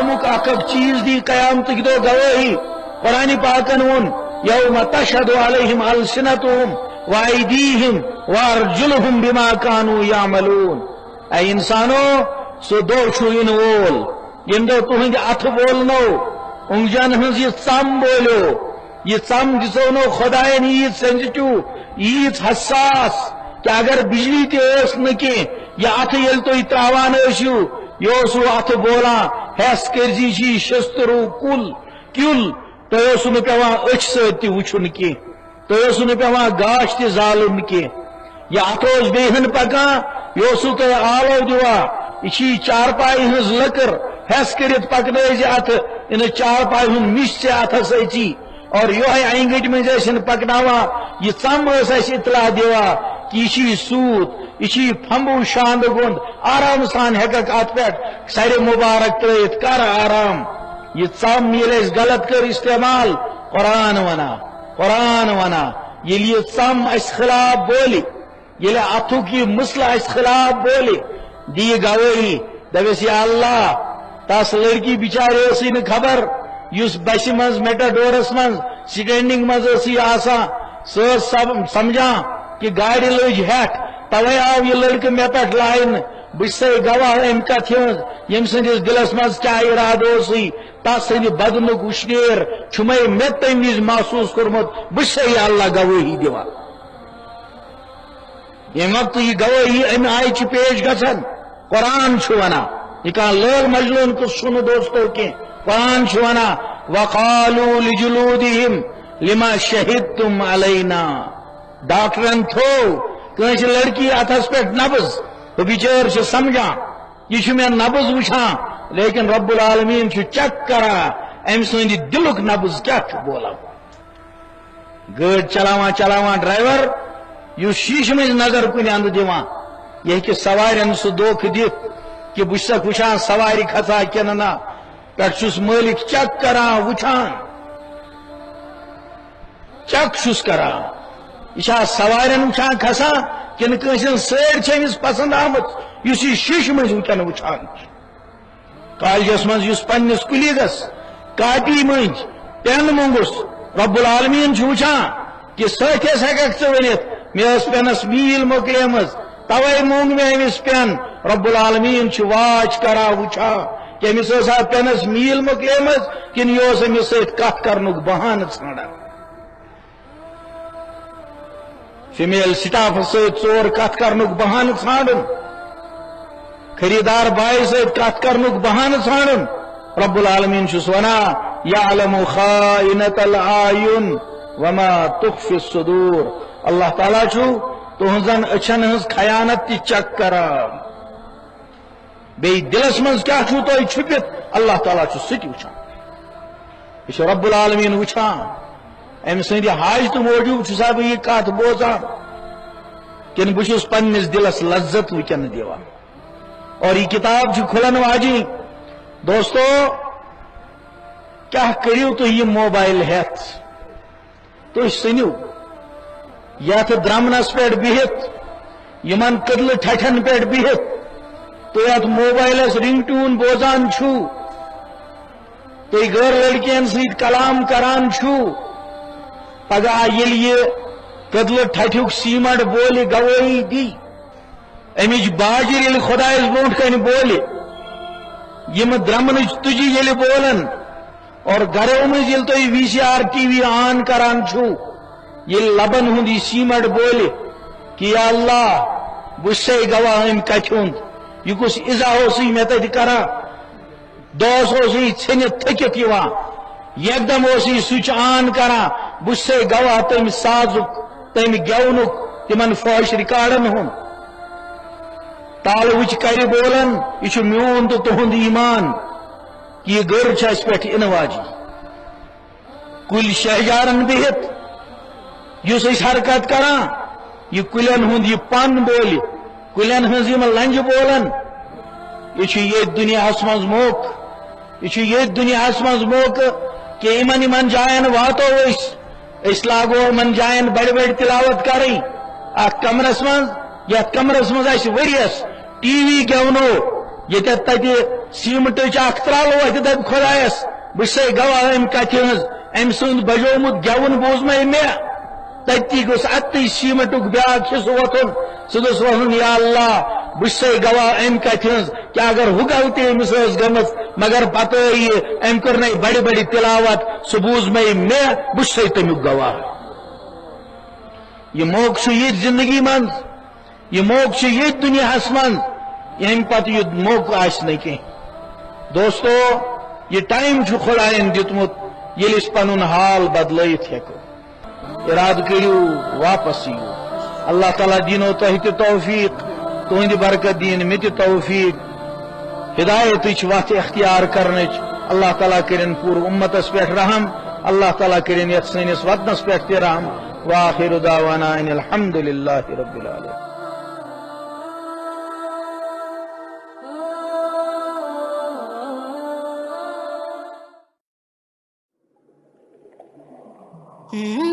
قیامک اک چیز دی قیامت دو گواہی قرآن پاکن ون یوم تشہد علیہم السنتہم وایدیہم وارجلہم بما کانوا یعملون. اے انسانو سو دو چھو ان وول یم دو تہند اتھ بولنو انگجن ہنز یہ ثم بولو یہ ثم دسو نو خدائن یت سینسٹیو یت حساس کہ اگر بجلی تہ ٲس نہ کی یہ اتھ یل تُہۍ تراوان ٲسِو یہ اوسو اتھ بولان ہیس کرزی چی شسترو کل کیل تۄہہِ اوسو نہٕ پیوان أچھ سۭتۍ تہِ وٕچھُن کینٛہہ تۄہہِ اوسو نہٕ پیوان گاش تہِ زالُن کینٛہہ یہ اتھ اوس بیٚیہِ ہن پکان یہ اوسو تۄہہِ آلو دِوان یہ چھی چارپائی ہنز لکر ہیس کرت پکنٲزِ اتھ ان چارپائی ہُنٛد مِش ژےٚ اتھس أتی اور یہے اینگٹ منٛز ٲسِن پکناوان یہ ژم ٲس اَسہِ اطلاع دِوان کہ یہ چھی سوٗت یہ چھی پھمبو شاند گوٚنٛد آرام سان ہیککھ اتھ پٮ۪ٹھ سرِ مبارک ترٲیِتھ کر آرام. یہ ژم ییٚلہِ أسۍ غلط کٔر استعمال قرآن ونان ییٚلہِ یہ ژم اَسہِ خلاف بولہِ ییٚلہِ اتھُک یہ مسلہٕ اَسہِ خلاف بولہِ دی گواہی دپیس یا اللہ تس لڑکی بچارے ٲسٕے نہٕ خبر یُس بسہِ منٛز میٹاڈورس منٛز سٹینڈنگ منٛز ٲسٕے آسان سۄ ٲس سمجھان کہ گاڑِ لٔج ہیٹھ توے آو یہ لڑکہٕ مےٚ پٮ۪ٹھ لاینہٕ بہٕ چھُسے گواہ امہِ کتھِ ہٕنٛز ییٚمہِ سٕنٛدِس دِلس منٛز کیٛاہ ارادٕ اوسُے تس سٕنٛدِ بدنُک وُشنیر چھُمے مےٚ تمہِ وِزِ محسوٗس کوٚرمُت بہٕ چھُسے یا اللہ گوٲہی دِوان. ییٚمہِ وقتہٕ یہِ گوٲہی امہِ آیہِ چھِ پیش گژھان قرآن چھُ ونان یہ کہاں لول مجلون کو سنو دوستو کے قرآن چھُ ونان وقالوا لجلودہم لما شہدتم علینا. ڈاکٹرن تھو کٲنٛسہِ لڑکی اتھس پٮ۪ٹھ نبض تو بچٲر چھِ سمجھان یہ چھُ مےٚ نبض وٕچھان لیکن رب العالمین چھُ چیک کران امہِ سٕنٛدِ دلُک نبض کیٛاہ چھُ بولان. گٲڑۍ چلاوان ڈرائیور یُس شیٖشہٕ منٛز نظر کُنہِ اندٕ دِوان یہ ہیٚکہِ سوارٮ۪ن سُہ دھوکہٕ دِتھ کہ بہٕ چھُسکھ وٕچھان سوارِ کھژا کِنہٕ نہ پٮ۪ٹھ چھُس مٲلِک چیک کران وٕچھان چیک چھُس کران یہ چھا سوارٮ۪ن وٕچھان کھسان کِنہٕ کٲنٛسہِ ہٕنٛز سٲڑۍ چھِ أمِس پسنٛد آمٕژ یُس یہِ شیٖشہٕ منٛز وٕنکٮ۪ن وٕچھان چھُ. کالجس منٛز یُس پننِس کُلیٖگس کاپی منٛز پٮ۪ن موٚنگُس رب العالمیٖن چھُ وٕچھان کہ سۭتھِس ہیٚککھ ژٕ ؤنِتھ مےٚ ٲس پٮ۪نس میٖل مۄکلیمٕژ توے مونگ مےٚ أمِس پٮ۪ن. رب العالمیٖن چھُ واچ کران وٕچھان کہ أمِس ٲسا پٮ۪نس میٖل مۄکلیمٕژ کِنہٕ یہِ اوس أمِس سۭتۍ کتھ کرنُک بہانہٕ ژھانڈان. فیمیل سٹافس سۭتۍ ژور کتھ کرنُک بہانہٕ ژھانڈُن خریدار باے سۭتۍ کتھ کرنُک بہانہٕ ژھانڈُن. رب العالمیٖن چھُس ونان یعلم خائنۃ الاعین وما تخفی الصدور. اللہ تعالیٰ چھُ تہنزن اچھن ہنز خیانت تہِ چیک کران بیٚیہِ دلس منٛز کیٛاہ چھُو تۄہہِ چھُپِتھ اللہ تعالیٰ چھُ سُہ تہِ وٕچھان. یہِ چھُ رب العالمیٖن وٕچھان امہِ سٕنٛدِ حاجتہٕ موٗجوٗب چھُسا بہٕ یہِ کتھ بوزان کِنہٕ بہٕ چھُس پننِس دلس لذت وٕنکٮ۪ن دِوان. اور یہ کتاب چھِ کھُلن واجِنۍ دوستو کیٛاہ کٔرِو تُہۍ یہِ موبایل ہٮ۪تھ تُہۍ ژھٕنِو یتھ درمنس پٮ۪ٹھ بِہِتھ یمن کدلہٕ ٹھٹھن پٮ۪ٹھ بِہِتھ تُہۍ اتھ موبایلس رنگ ٹیوٗن بوزان چھُو تُہۍ غٲر لڑکین سۭتۍ کلام کران چھُو پگاہ ییٚلہِ یہِ کدلہٕ ٹھٹھیُک سیٖمنٹ بولہِ گوٲہی دی امِچ باجر ییٚلہِ خۄدایس برونٛٹھ کنہِ بولہِ یِم درمنٕچ تُجہِ ییٚلہِ بولن اور گرو منٛز ییٚلہِ تُہۍ VCR TV آن کران چھُو ییٚلہِ لبن ہُنٛد یہِ سیٖمنٹ بولہِ کہ یا اللہ بہٕ چھُسے گواہ امہِ کتھِ ہُنٛد یہِ کُس اِزا اوسُے مےٚ تتہِ کران دۄہس اوسُے ژھیٚنِتھ تھٔکِتھ یِوان یکدم اوس یہِ سُچ آن کران بہٕ چھُسے گواہ تمہِ سازُک تمہِ گٮ۪ونُک تِمن فوش رِکاڈن ہُنٛد. تالوٕچ کرِ بولن یہِ چھُ میون تہٕ تُہُنٛد ایٖمان کہ یہِ گٔر چھِ اَسہِ پٮ۪ٹھ یِنہٕ واجِنۍ. کُلۍ شہجارن بِہِتھ یُس أسۍ حرکت کران یہِ کُلٮ۪ن ہُنٛد یہِ پن بولہِ کُلٮ۪ن ہٕنٛز یِم لنجہِ بولن یہِ چھُ ییٚتھۍ دُنیاہس منٛز موقعہٕ یہ ییٚتھۍ دُنیاہس منٛز موقعہٕ کہ یِمن جاین واتو أسۍ لاگو یِمن جاین بڑِ بڑِ تلاوت کرٕنۍ اتھ کمرس منٛز یتھ کمرس منٛز اَسہِ ؤرۍیس TV گٮ۪ونو ییٚتٮ۪تھ تتہِ سیمٹ ترال وت دپ خدایس بس گواہ ام کت ام سند بجومت گون بوز مے تتی گوس اتنی سیمٹ بیاکھ حصہ وتن سہ گوس ون یا اللہ بس گواہ ام کت کہ اگر ہو غلطی امس گمت مگر پتہ ام کر بڑی بڑی تلاوت سہ بوز مے بس تمیک گواہ یہ موقع یہ زندگی من یہ موقع یہ دنیا من یم پتہ یہ موقع آس نا کی دوستو یہ ٹائم خدائن دتمت یل اس پن حال بدلت ہیکو اراد کرو واپس یو اللہ تعالیٰ دینو تہ تہ توفیق تہند برکت دین مت توفیق ہدایت وت اختیار کرنچ اللہ تعالیٰ کرن پور امتس پہ رحم اللہ تعالیٰ کرن یت سنس وطنس پہ تہ رحم واخر دعوانا ان الحمد للہ رب العالمین. Mm-hmm.